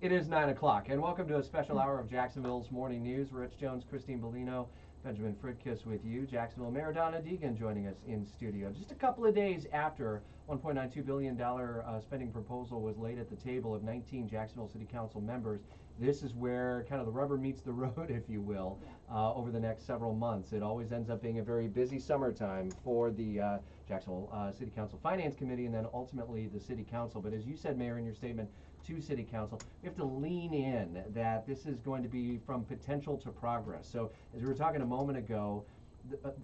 It is 9 o'clock, and welcome to a special hour of Jacksonville's Morning News. Rich Jones, Christine Bellino, Benjamin Fridkiss with you. Jacksonville Mayor Donna Deegan joining us in studio. Just a couple of days after $1.92 billion spending proposal was laid at the table of 19 Jacksonville City Council members, this is where kind of the rubber meets the road, if you will, over the next several months. It always ends up being a very busy summertime for the Jacksonville City Council Finance Committee and then ultimately the City Council. But as you said, Mayor, in your statement to City Council, we have to lean in that this is going to be from potential to progress. So as we were talking a moment ago,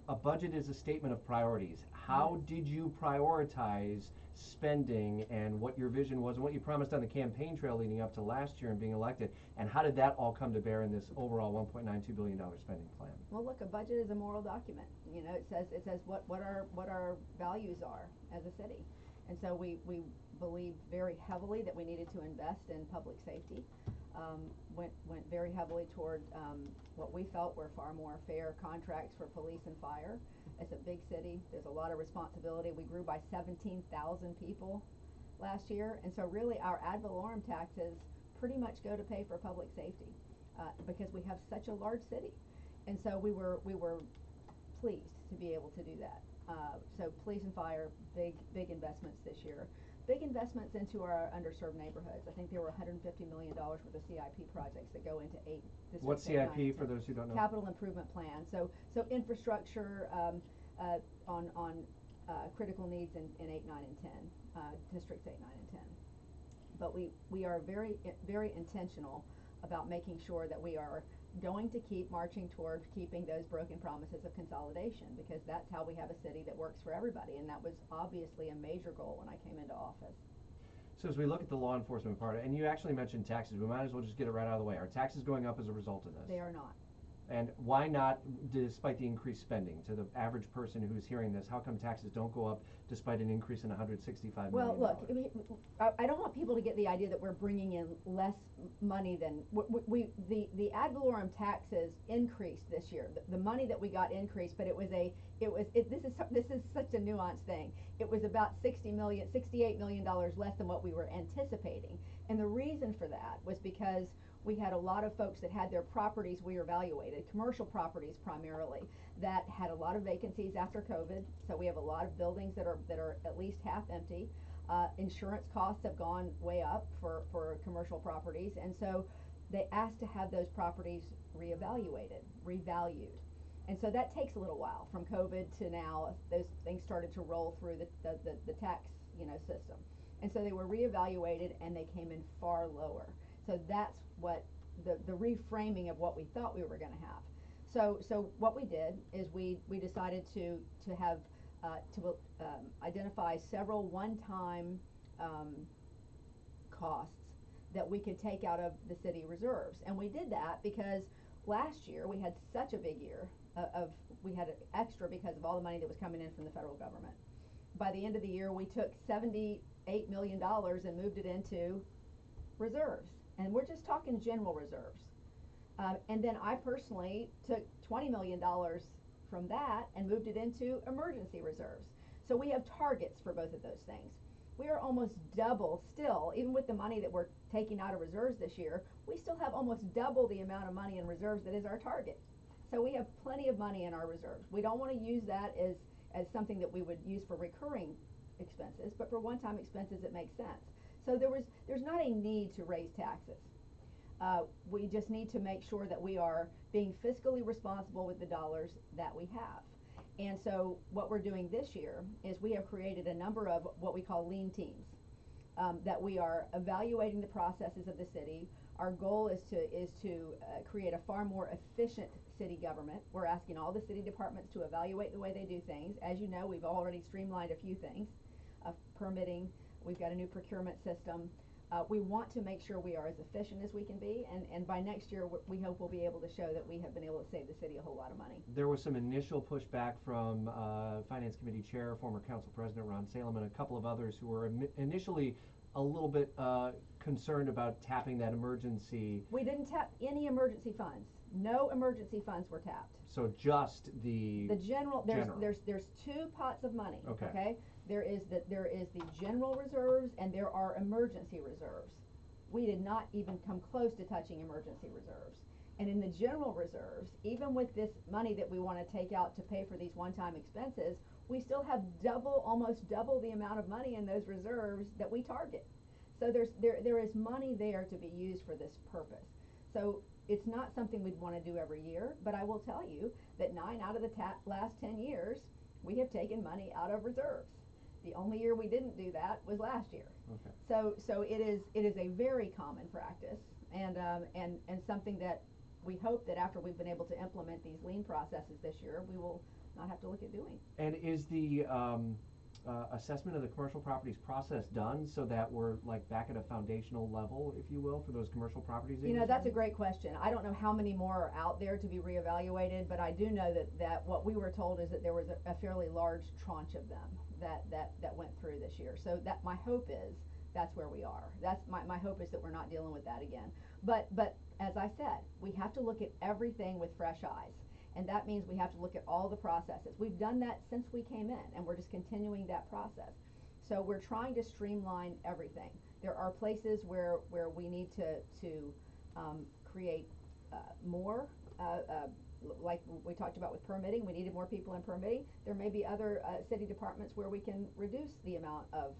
a budget is a statement of priorities. How did you prioritize spending and what your vision was and what you promised on the campaign trail leading up to last year and being elected, and how did that all come to bear in this overall $1.92 billion spending plan? Well, look, a budget is a moral document. You know, it says what our values are as a city. And so we believed very heavily that we needed to invest in public safety. Went very heavily toward what we felt were far more fair contracts for police and fire. It's a big city. There's a lot of responsibility. We grew by 17,000 people last year, and so really our ad valorem taxes pretty much go to pay for public safety because we have such a large city. And so we were pleased to be able to do that. So police and fire, big investments this year. Big investments into our underserved neighborhoods. I think there were $150 million worth of CIP projects that go into 8 districts. What's CIP for those who don't know? Capital Improvement Plan. So infrastructure on critical needs in 8, 9, and 10, districts 8, 9, and 10. But we are very intentional about making sure that we are going to keep marching toward keeping those broken promises of consolidation, because that's how we have a city that works for everybody, and that was obviously a major goal when I came into office. So as we look at the law enforcement part, and you actually mentioned taxes, we might as well just get it right out of the way. Are taxes going up as a result of this? They are not. And why not, despite the increased spending? To the average person who's hearing this, how come taxes don't go up despite an increase in $165 million? Well, look, I don't want people to get the idea that we're bringing in less money than the ad valorem taxes increased this year. The money that we got increased, but this is such a nuanced thing. It was about $68 million less than what we were anticipating, and the reason for that was because we had a lot of folks that had their properties reevaluated, commercial properties primarily, that had a lot of vacancies after COVID. So we have a lot of buildings that are at least half empty. Insurance costs have gone way up for commercial properties, and so they asked to have those properties reevaluated, revalued. And so that takes a little while. From COVID to now, those things started to roll through the tax system. And so they were reevaluated and they came in far lower. So that's what the reframing of what we thought we were going to have. So what we did is we decided to have identify several one-time costs that we could take out of the city reserves, and we did that because last year we had such a big year we had extra because of all the money that was coming in from the federal government. By the end of the year, we took $78 million and moved it into reserves. And we're just talking general reserves. And then I personally took $20 million from that and moved it into emergency reserves. So we have targets for both of those things. We are almost double still, even with the money that we're taking out of reserves this year, we still have almost double the amount of money in reserves that is our target. So we have plenty of money in our reserves. We don't want to use that as something that we would use for recurring expenses, but for one-time expenses it makes sense. So there's not a need to raise taxes. We just need to make sure that we are being fiscally responsible with the dollars that we have. And so what we're doing this year is we have created a number of what we call lean teams that we are evaluating the processes of the city. Our goal is to create a far more efficient city government. We're asking all the city departments to evaluate the way they do things. As you know, we've already streamlined a few things, permitting. We've got a new procurement system. We want to make sure we are as efficient as we can be, and by next year we hope we'll be able to show that we have been able to save the city a whole lot of money. There was some initial pushback from Finance Committee Chair, former Council President Ron Salem, and a couple of others who were initially a little bit concerned about tapping that emergency. We didn't tap any emergency funds. No emergency funds were tapped. So just the general. There's two pots of money. Okay. There is the general reserves and there are emergency reserves. we did not even come close to touching emergency reserves. And in the general reserves, even with this money that we want to take out to pay for these one-time expenses, we still have almost double the amount of money in those reserves that we target. So there is money there to be used for this purpose. So it's not something we'd want to do every year, but I will tell you that 9 out of the last 10 years, we have taken money out of reserves. The only year we didn't do that was last year. Okay. So it is a very common practice, and something that we hope that after we've been able to implement these lean processes this year, we will not have to look at doing. And is the assessment of the commercial properties process done so that we're like back at a foundational level, if you will, for those commercial properties? You know, that's a great question. I don't know how many more are out there to be reevaluated, but I do know that what we were told is that there was a fairly large tranche of them that went through this year. So that my hope is that's where we are. That's my hope is that we're not dealing with that again. But as I said, we have to look at everything with fresh eyes. And that means we have to look at all the processes. We've done that since we came in, and we're just continuing that process. So we're trying to streamline everything. There are places where we need to create more, like we talked about with permitting. We needed more people in permitting. There may be other city departments where we can reduce the amount of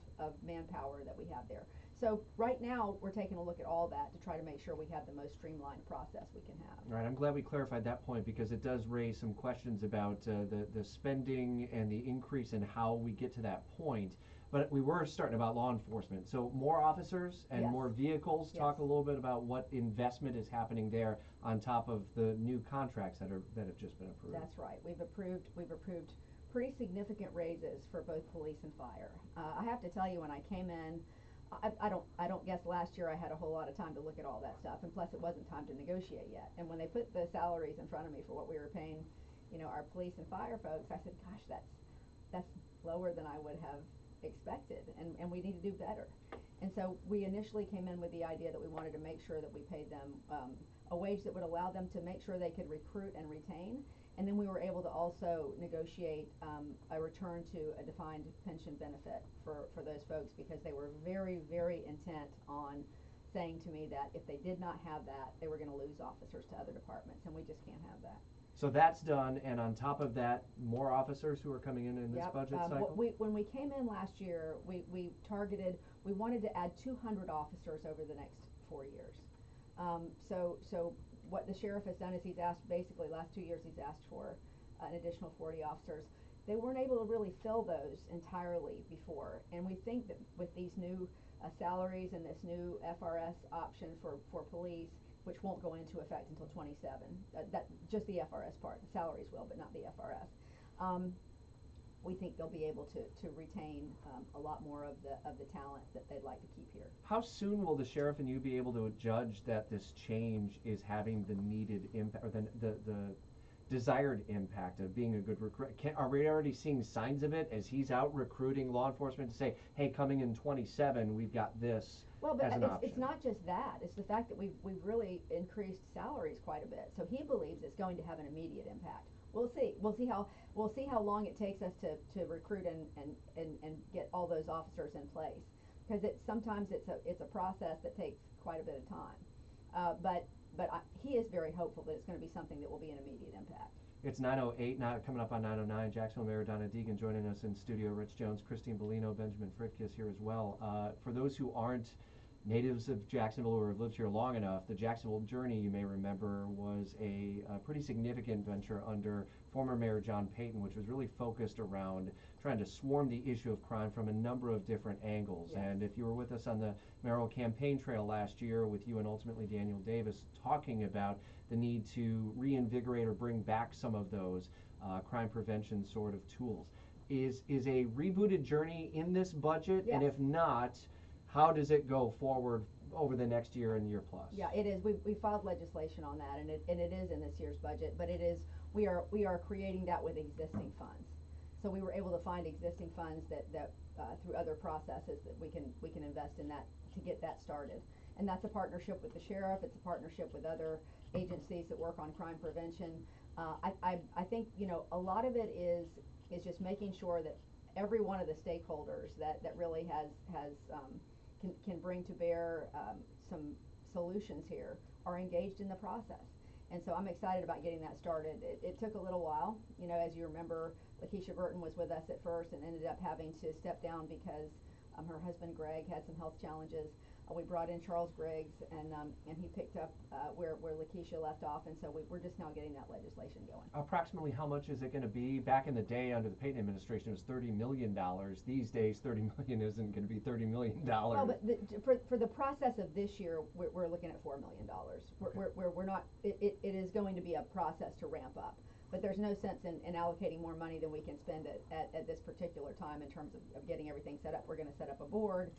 manpower that we have there. So right now, we're taking a look at all that to try to make sure we have the most streamlined process we can have. All right, I'm glad we clarified that point because it does raise some questions about the spending and the increase in how we get to that point. But we were starting about law enforcement. So more officers and Yes. more vehicles. Yes. Talk a little bit about what investment is happening there on top of the new contracts that have just been approved. That's right. We've approved pretty significant raises for both police and fire. I have to tell you, when I came in, I don't guess last year I had a whole lot of time to look at all that stuff, and plus it wasn't time to negotiate yet. And when they put the salaries in front of me for what we were paying, you know, our police and fire folks, I said, gosh, that's lower than I would have expected, and we need to do better. And so we initially came in with the idea that we wanted to make sure that we paid them a wage that would allow them to make sure they could recruit and retain. And then we were able to also negotiate a return to a defined pension benefit for those folks, because they were very, very intent on saying to me that if they did not have that, they were going to lose officers to other departments, and we just can't have that. So that's done, and on top of that, more officers who are coming in this Yep. budget cycle? When we came in last year, we wanted to add 200 officers over the next 4 years. So what the sheriff has done is he's asked, basically last 2 years he's asked for an additional 40 officers. They weren't able to really fill those entirely before, and we think that with these new salaries and this new FRS option for police, which won't go into effect until 27, that just the FRS part, the salaries will, but not the FRS. We think they'll be able to retain a lot more of the talent that they'd like to keep here. How soon will the sheriff and you be able to judge that this change is having the needed impact, or the desired impact of being a good recruit? Are we already seeing signs of it as he's out recruiting law enforcement to say, hey, coming in 27, we've got this as an option? It's not just that. It's the fact that we've really increased salaries quite a bit. So he believes it's going to have an immediate impact. We'll see. We'll see how long it takes us to recruit and get all those officers in place, because sometimes it's a process that takes quite a bit of time. But he is very hopeful that it's going to be something that will be an immediate impact. It's 9:08 now, coming up on 9:09. Jacksonville Mayor Donna Deegan joining us in studio. Rich Jones, Christine Bellino, Benjamin Fritkiss here as well. For those who aren't natives of Jacksonville or have lived here long enough, the Jacksonville Journey, you may remember, was a pretty significant venture under former Mayor John Payton, which was really focused around trying to swarm the issue of crime from a number of different angles. Yes. And if you were with us on the mayoral campaign trail last year with you and ultimately Daniel Davis talking about the need to reinvigorate or bring back some of those crime prevention sort of tools. Is a rebooted Journey in this budget? Yes. And if not, how does it go forward over the next year and year plus? Yeah, it is. We filed legislation on that, and it is in this year's budget. But we are creating that with existing funds. So we were able to find existing funds that through other processes that we can invest in that to get that started. And that's a partnership with the sheriff. It's a partnership with other agencies that work on crime prevention. I think, you know, a lot of it is just making sure that every one of the stakeholders that really can bring to bear some solutions here are engaged in the process. And so I'm excited about getting that started. It took a little while. You know, as you remember, Lakeisha Burton was with us at first and ended up having to step down because her husband Greg had some health challenges. We brought in Charles Griggs, and he picked up where Lakeisha left off, and so we're just now getting that legislation going. Approximately how much is it going to be? Back in the day under the Payton administration, it was $30 million. These days, $30 million isn't going to be $30 million. Well, but for the process of this year, we're looking at $4 million. We're not. It is going to be a process to ramp up. But there's no sense in allocating more money than we can spend at this particular time in terms of getting everything set up. We're going to set up a board.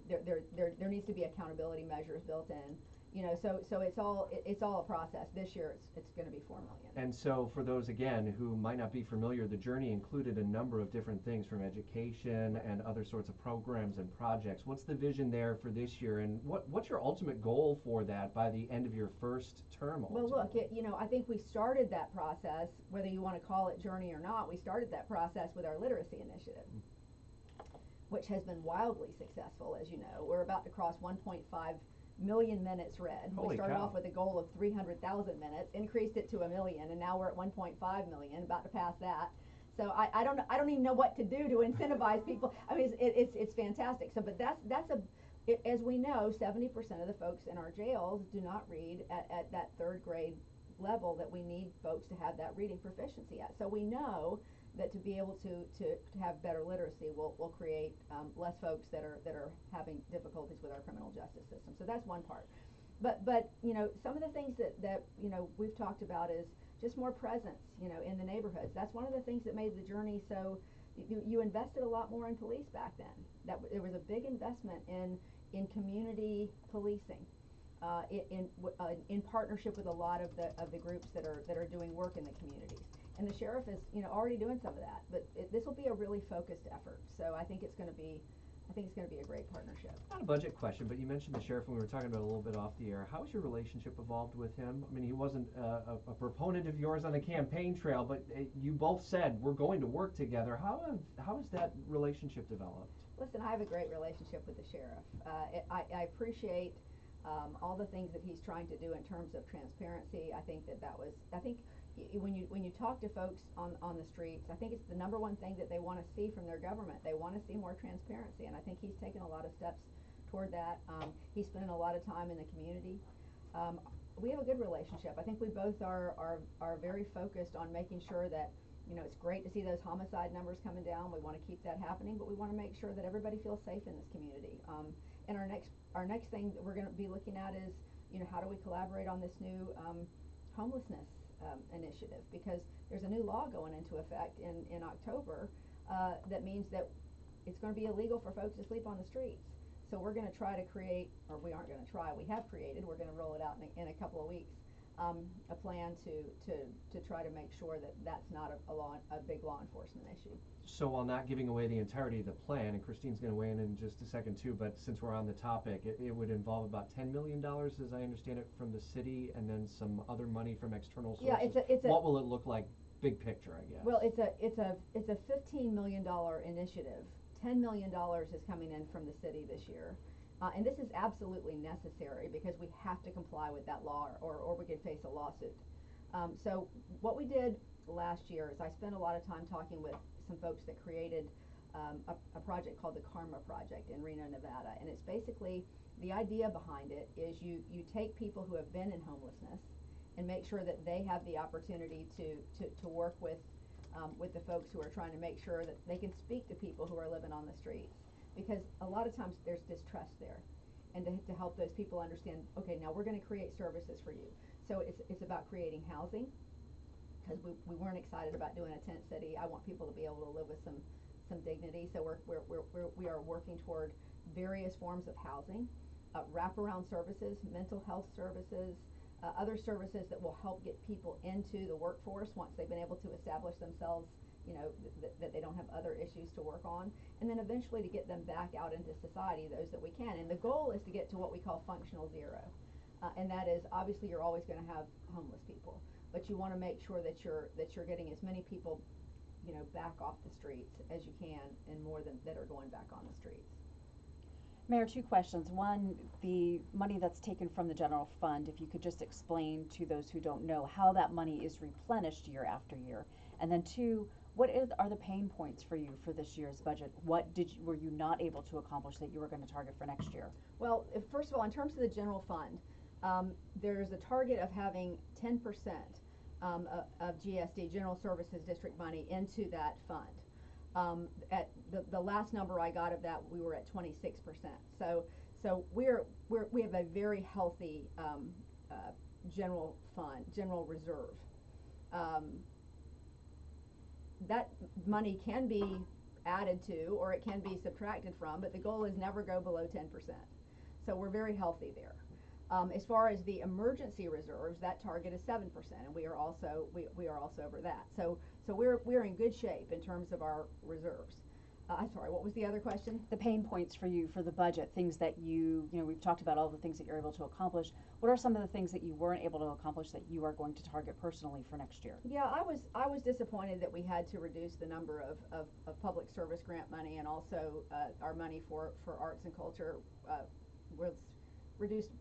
There needs to be accountability measures built in. You know, so it's all a process. This year it's going to be $4 million. And so for those again who might not be familiar, the journey included a number of different things from education and other sorts of programs and projects. What's the vision there for this year, and what's your ultimate goal for that by the end of your first term? Ultimately? Well, look, you know, I think we started that process, whether you want to call it journey or not. We started that process with our literacy initiative, which has been wildly successful. As you know, we're about to cross 1.5 million minutes read. Holy we started cow. off with a goal of 300,000 minutes, increased it to 1 million, and now we're at 1.5 million, about to pass that. So I don't even know what to do to incentivize people. I mean, it's fantastic. So, but as we know, 70% of the folks in our jails do not read at that third grade level that we need folks to have that reading proficiency at. So we know that to be able to have better literacy will create less folks that are having difficulties with our criminal justice system. So that's one part. But you know, some of the things that you know we've talked about is just more presence, you know, in the neighborhoods. That's one of the things that made the journey so. You invested a lot more in police back then. There was a big investment in community policing, in partnership with a lot of the groups that are doing work in the communities. And the sheriff is, you know, already doing some of that, but this will be a really focused effort. So I think it's going to be a great partnership. Not a budget question, but you mentioned the sheriff, and we were talking about it a little bit off the air. How has your relationship evolved with him? I mean, he wasn't a proponent of yours on the campaign trail, but you both said we're going to work together. How has that relationship developed? Listen, I have a great relationship with the sheriff. I appreciate all the things that he's trying to do in terms of transparency. I think when you talk to folks on the streets, I think it's the number one thing that they want to see from their government. They want to see more transparency, and I think he's taken a lot of steps toward that. He's spending a lot of time in the community. We have a good relationship. I think we both are very focused on making sure that, you know, it's great to see those homicide numbers coming down. We want to keep that happening, but we want to make sure that everybody feels safe in this community. And our next thing that we're going to be looking at is, you know, how do we collaborate on this new homelessness initiative, because there's a new law going into effect in October that means that it's going to be illegal for folks to sleep on the streets. So we're going to try to create, or we aren't going to try, we have created, we're going to roll it out in a couple of weeks, a plan to try to make sure that that's not a big law enforcement issue. So while not giving away the entirety of the plan, and Christine's going to weigh in just a second too, but since we're on the topic, it would involve about $10 million, as I understand it, from the city, and then some other money from external sources. Yeah, what will it look like, big picture, I guess? Well, it's a $15 million initiative. $10 million is coming in from the city this year. And this is absolutely necessary because we have to comply with that law or we could face a lawsuit. So what we did last year is I spent a lot of time talking with some folks that created a project called the Karma Project in Reno, Nevada. And it's basically, the idea behind it is you take people who have been in homelessness and make sure that they have the opportunity to work with the folks who are trying to make sure that they can speak to people who are living on the streets. Because a lot of times there's distrust there, and to help those people understand, okay, now we're going to create services for you. So it's about creating housing, because we weren't excited about doing a tent city. I want people to be able to live with some dignity. So we are working toward various forms of housing, wraparound services, mental health services, other services that will help get people into the workforce once they've been able to establish themselves, you know, that they don't have other issues to work on, and then eventually to get them back out into society, those that we can. And the goal is to get to what we call functional zero, and that is, obviously you're always going to have homeless people, but you want to make sure that you're getting as many people, you know, back off the streets as you can, and more than that are going back on the streets. Mayor, two questions. One, the money that's taken from the general fund, if you could just explain to those who don't know how that money is replenished year after year. And then two, are the pain points for you for this year's budget? What were you not able to accomplish that you were going to target for next year? Well, first of all, in terms of the general fund, there's a target of having 10% of GSD, General Services District money, into that fund. At the last number I got of that, we were at 26%. So we have a very healthy general fund, general reserve. That money can be added to, or it can be subtracted from, but the goal is never go below 10%. So we're very healthy there. As far as the emergency reserves, that target is 7%, and we are also over that. So we're in good shape in terms of our reserves. I'm sorry, what was the other question? The pain points for you for the budget, things that we've talked about all the things that you're able to accomplish. What are some of the things that you weren't able to accomplish that you are going to target personally for next year? Yeah, I was disappointed that we had to reduce the number of public service grant money, and also our money for arts and culture was reduced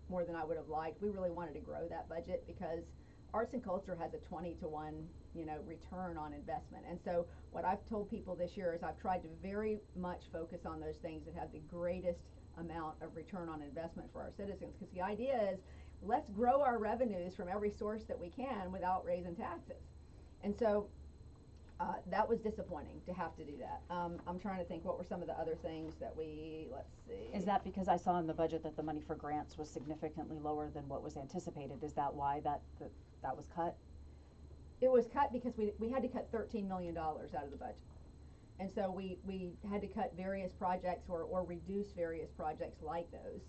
more than I would have liked. We really wanted to grow that budget because arts and culture has a 20-to-1, return on investment. And so what I've told people this year is I've tried to very much focus on those things that have the greatest amount of return on investment for our citizens, because the idea is let's grow our revenues from every source that we can without raising taxes. And so that was disappointing to have to do that. I'm trying to think what were some of the other things that let's see. Is that because I saw in the budget that the money for grants was significantly lower than what was anticipated? Is that why that was cut? It was cut because we had to cut $13 million out of the budget. And so we had to cut various projects or reduce various projects like those.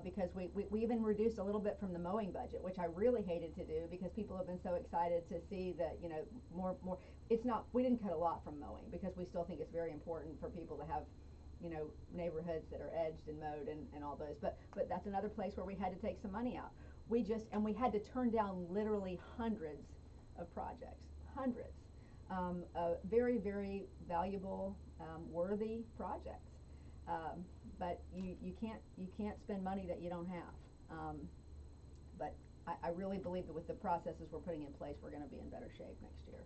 Because we even reduced a little bit from the mowing budget, which I really hated to do because people have been so excited to see that, more. We didn't cut a lot from mowing because we still think it's very important for people to have, neighborhoods that are edged and mowed and all those. But that's another place where we had to take some money out. We had to turn down literally hundreds of projects, hundreds, very, very valuable, worthy projects. But you can't spend money that you don't have. But I really believe that with the processes we're putting in place, we're going to be in better shape next year.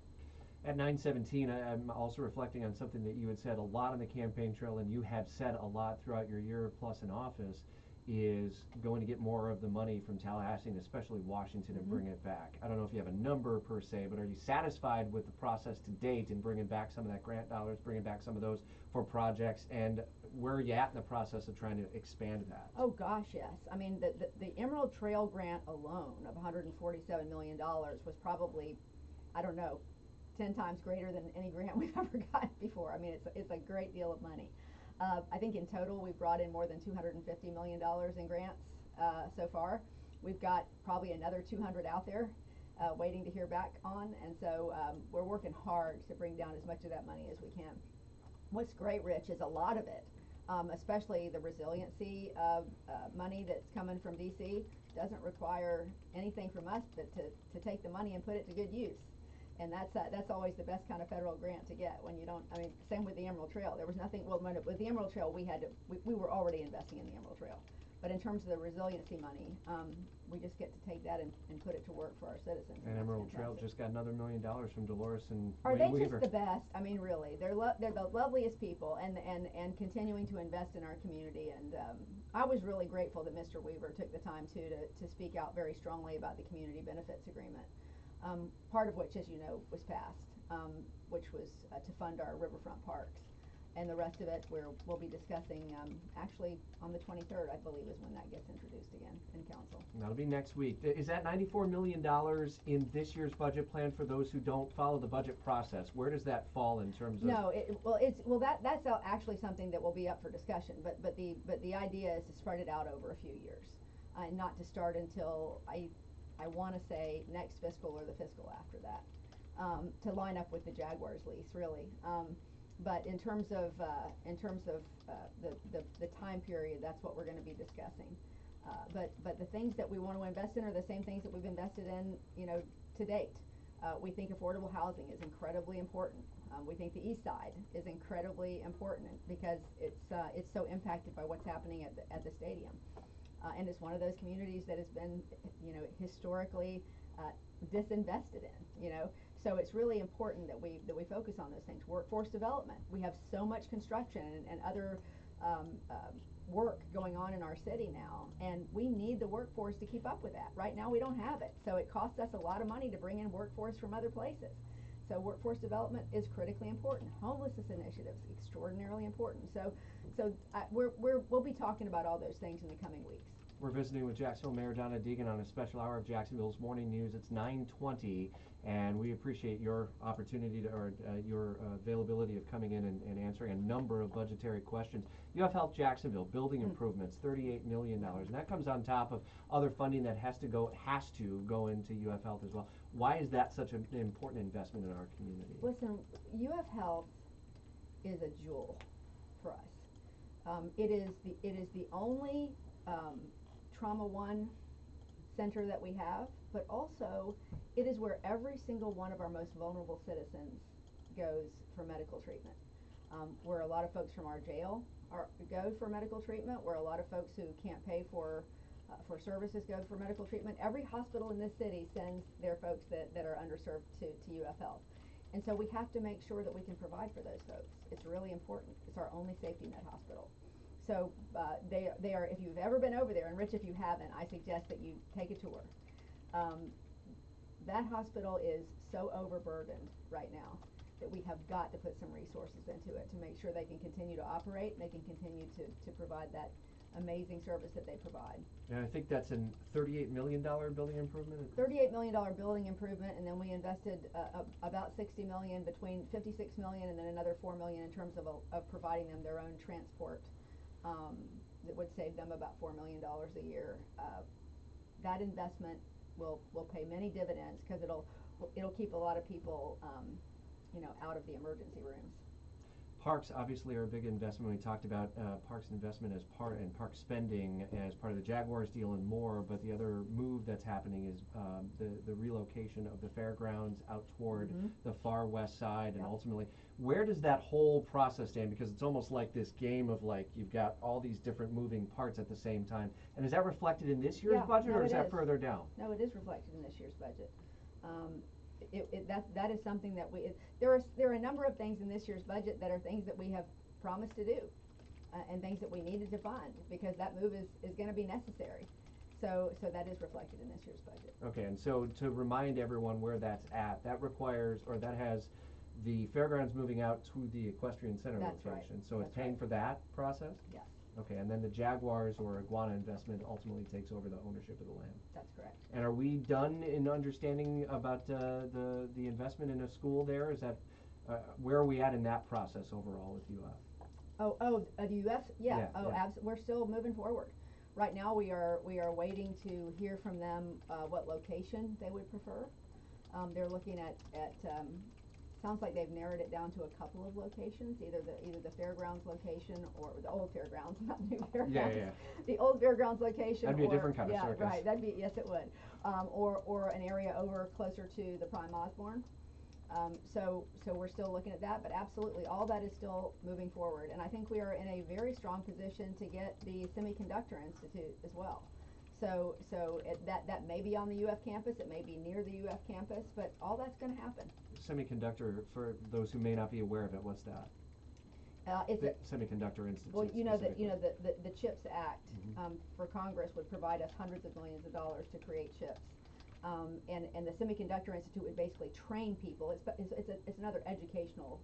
At 9:17, I'm also reflecting on something that you had said a lot on the campaign trail, and you have said a lot throughout your year plus in office, is going to get more of the money from Tallahassee and especially Washington and bring it back. I don't know if you have a number per se, but are you satisfied with the process to date in bringing back some of that grant dollars, bringing back some of those for projects, and where are you at in the process of trying to expand that? Oh gosh, yes. I mean, the Emerald Trail grant alone of $147 million was probably, I don't know, 10 times greater than any grant we've ever gotten before. I mean, it's a great deal of money. I think in total we've brought in more than $250 million in grants so far. We've got probably another 200 out there waiting to hear back on, and so we're working hard to bring down as much of that money as we can. What's great, Rich, is a lot of it, especially the resiliency money that's coming from DC, doesn't require anything from us but to take the money and put it to good use. And that's always the best kind of federal grant to get when you don't. I mean, same with the Emerald Trail. There was nothing. Well, with the Emerald Trail, we were already investing in the Emerald Trail, but in terms of the resiliency money, we just get to take that and put it to work for our citizens. And Emerald Trail just got another $1 million from Dolores and Are Wayne they Weaver. just the best? I mean, really, they're the loveliest people, and continuing to invest in our community. And I was really grateful that Mr. Weaver took the time to speak out very strongly about the community benefits agreement. Part of which, as you know, was passed, which was to fund our riverfront parks. And the rest of it we'll be discussing actually on the 23rd, I believe, is when that gets introduced again in council. And that'll be next week. Is that $94 million in this year's budget plan for those who don't follow the budget process? Where does that fall in terms of? No, that's actually something that will be up for discussion. But the idea is to spread it out over a few years, and not to start until I want to say next fiscal or the fiscal after that, to line up with the Jaguars lease, really. But in terms of the time period, that's what we're going to be discussing. But the things that we want to invest in are the same things that we've invested in, to date. We think affordable housing is incredibly important. We think the east side is incredibly important because it's so impacted by what's happening at the stadium. And it's one of those communities that has been, historically disinvested in, So it's really important that we focus on those things. Workforce development. We have so much construction and other work going on in our city now, and we need the workforce to keep up with that. Right now we don't have it, so it costs us a lot of money to bring in workforce from other places. So workforce development is critically important. Homelessness initiatives, extraordinarily important. So we'll be talking about all those things in the coming weeks. We're visiting with Jacksonville Mayor Donna Deegan on a special hour of Jacksonville's Morning News. It's 9:20, and we appreciate your opportunity or your availability of coming in and answering a number of budgetary questions. UF Health Jacksonville, building improvements, $38 million, and that comes on top of other funding that has to go into UF Health as well. Why is that such an important investment in our community? Listen, UF Health is a jewel for us. It is the only Trauma One center that we have, but also it is where every single one of our most vulnerable citizens goes for medical treatment. Where a lot of folks from our jail go for medical treatment, where a lot of folks who can't pay for services go for medical treatment. Every hospital in this city sends their folks that are underserved to UF Health. And so we have to make sure that we can provide for those folks. It's really important. It's our only safety net hospital. So they are, if you've ever been over there, and Rich, if you haven't, I suggest that you take a tour. That hospital is so overburdened right now that we have got to put some resources into it to make sure they can continue to operate and they can continue to provide that amazing service that they provide. And I think that's a $38 million building improvement? $38 million building improvement, and then we invested about $60 million, between $56 million and then another $4 million in terms of providing them their own transport. That would save them about $4 million a year. That investment will pay many dividends because it'll keep a lot of people out of the emergency rooms. Parks obviously are a big investment. We talked about parks investment and park spending as part of the Jaguars deal and more, but the other move that's happening is the relocation of the fairgrounds out toward the far west side, and ultimately, where does that whole process stand? Because it's almost like this game of you've got all these different moving parts at the same time. And is that reflected in this year's budget, or is that further down? No, it is reflected in this year's budget. That is something that there are a number of things in this year's budget that are things that we have promised to do, and things that we needed to fund because that move is going to be necessary. So that is reflected in this year's budget. Okay, and so to remind everyone where that's at, that requires, or that has the fairgrounds moving out to the equestrian center location. Right. So it's paying for that process? Yes. Okay, and then the Jaguars or Iguana investment ultimately takes over the ownership of the land. That's correct. And are we done in understanding about the investment in a school there? Is that where are we at in that process overall with UF? The UF? Yeah. Yeah. We're still moving forward. Right now we are waiting to hear from them what location they would prefer. They're looking at sounds like they've narrowed it down to a couple of locations, either the fairgrounds location or the old fairgrounds, not new fairgrounds. Yeah. The old fairgrounds location. That'd be a different kind of circus. Right. Yes, it would. Or an area over closer to the Prime Osborne. So we're still looking at that, but absolutely all that is still moving forward, and I think we are in a very strong position to get the Semiconductor Institute as well. So that may be on the UF campus, it may be near the UF campus, but all that's going to happen. Semiconductor, for those who may not be aware of it, what's that? It's the Semiconductor Institute. Well, the CHIPS Act for Congress would provide us hundreds of millions of dollars to create chips. And the Semiconductor Institute would basically train people. It's another educational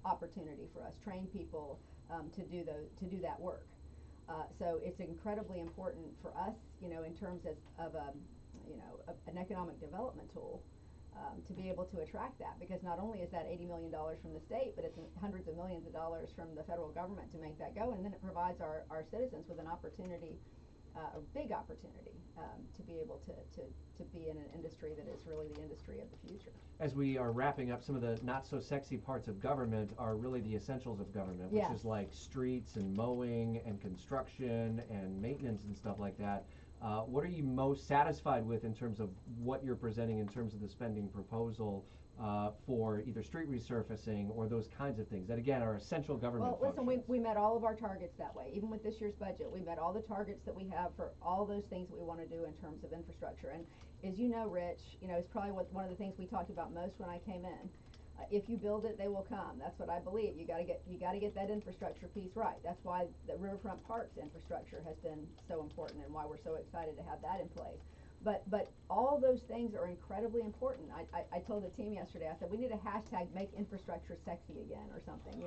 opportunity for us. Train people to do that work. So it's incredibly important for us, in terms of an economic development tool, to be able to attract that, because not only is that $80 million from the state, but it's hundreds of millions of dollars from the federal government to make that go, and then it provides our citizens with an opportunity, a big opportunity, to be able to be in an industry that is really the industry of the future. As we are wrapping up, some of the not so sexy parts of government are really the essentials of government, which is like streets and mowing and construction and maintenance and stuff like that. What are you most satisfied with in terms of what you're presenting in terms of the spending proposal for either street resurfacing or those kinds of things that again are essential government functions? Well, listen, we met all of our targets that way. Even with this year's budget, we met all the targets that we have for all those things that we want to do in terms of infrastructure. And as you know, Rich, it's probably one of the things we talked about most when I came in. If you build it, they will come. That's what I believe. You got to get that infrastructure piece right. That's why the Riverfront Parks infrastructure has been so important and why we're so excited to have that in place. But all those things are incredibly important. I told the team yesterday, I said, we need a hashtag make infrastructure sexy again or something,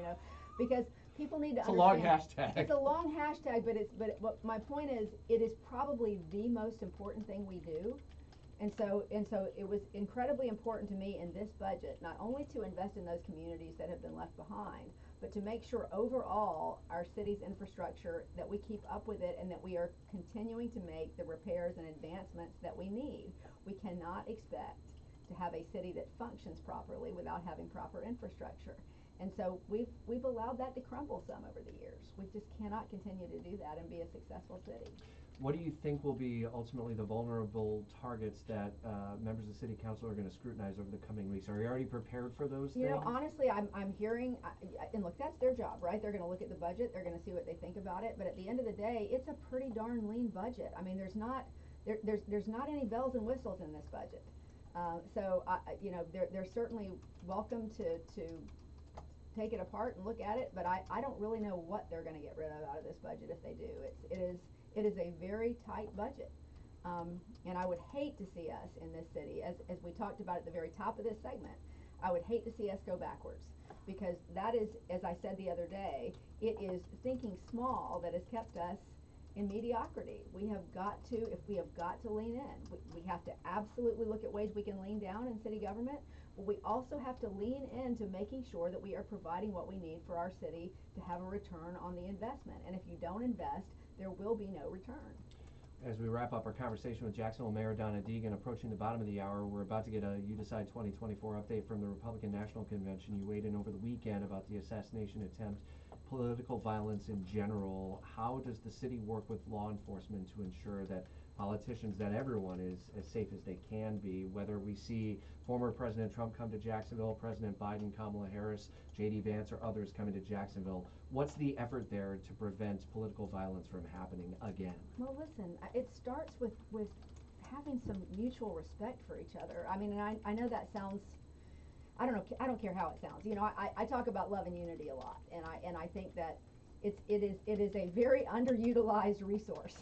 because people need to understand. It's a long hashtag. It's a long hashtag, but my point is, it is probably the most important thing we do. And so it was incredibly important to me in this budget, not only to invest in those communities that have been left behind, but to make sure overall our city's infrastructure, that we keep up with it and that we are continuing to make the repairs and advancements that we need. We cannot expect to have a city that functions properly without having proper infrastructure. And so we've allowed that to crumble some over the years. We just cannot continue to do that and be a successful city. What do you think will be ultimately the vulnerable targets that members of the city council are going to scrutinize over the coming weeks? Are you already prepared for those things? Honestly, I'm hearing, and look, that's their job, right? They're going to look at the budget, they're going to see what they think about it, but at the end of the day, it's a pretty darn lean budget. I mean, there's not any bells and whistles in this budget. So they're certainly welcome to take it apart and look at it, but I don't really know what they're going to get rid of out of this budget if they do. It is a very tight budget, and I would hate to see us in this city, as we talked about at the very top of this segment, I would hate to see us go backwards, because that is, as I said the other day, it is thinking small that has kept us in mediocrity. We have got to lean in. We have to absolutely look at ways we can lean down in city government, but we also have to lean into making sure that we are providing what we need for our city to have a return on the investment. And if you don't invest, there will be no return. As we wrap up our conversation with Jacksonville Mayor Donna Deegan, approaching the bottom of the hour, we're about to get a You Decide 2024 update from the Republican National Convention. You weighed in over the weekend about the assassination attempt, political violence in general. How does the city work with law enforcement to ensure that politicians, that everyone is as safe as they can be, whether we see former President Trump come to Jacksonville, President Biden, Kamala Harris, J.D. Vance, or others coming to Jacksonville? What's the effort there to prevent political violence from happening again? Well, listen, it starts with having some mutual respect for each other. I mean, and I know that sounds, I don't care how it sounds. I talk about love and unity a lot, and I think that it is a very underutilized resource,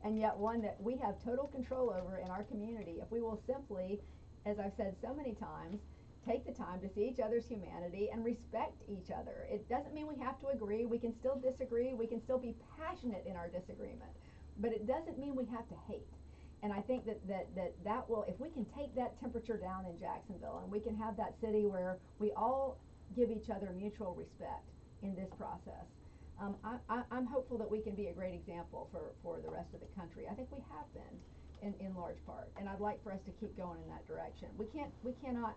and yet one that we have total control over in our community if we will simply, as I've said so many times, take the time to see each other's humanity and respect each other. It doesn't mean we have to agree. We can still disagree. We can still be passionate in our disagreement, but it doesn't mean we have to hate. And I think that will, if we can take that temperature down in Jacksonville and we can have that city where we all give each other mutual respect in this process, I'm hopeful that we can be a great example for the rest of the country. I think we have been in large part, and I'd like for us to keep going in that direction. We cannot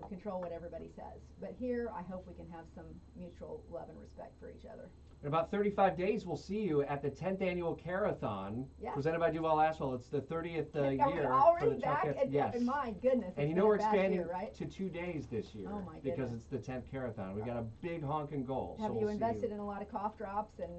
control what everybody says, but here I hope we can have some mutual love and respect for each other. In about 35 days, we'll see you at the 10th annual Carathon, presented by Duval Asphalt. It's the 30th year. Are we already for the back? Yes. My goodness. And we're expanding to 2 days this year. Oh my goodness. Because it's the 10th Carathon. We've got a big honking goal. Have so you we'll invested in a lot of cough drops and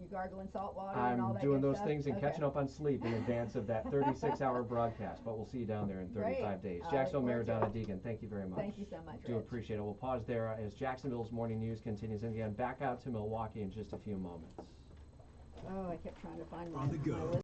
you gargling salt water and all that I'm doing good those stuff? things and catching up on sleep in advance of that 36-hour broadcast. But we'll see you down there in 35 days. Jacksonville Mayor Donna Deegan, thank you very much. Thank you so much, Do Rich. appreciate it. We'll pause there as Jacksonville's morning news continues. And again, back out to Milwaukee in just a few moments. Oh, I kept trying to find On the go.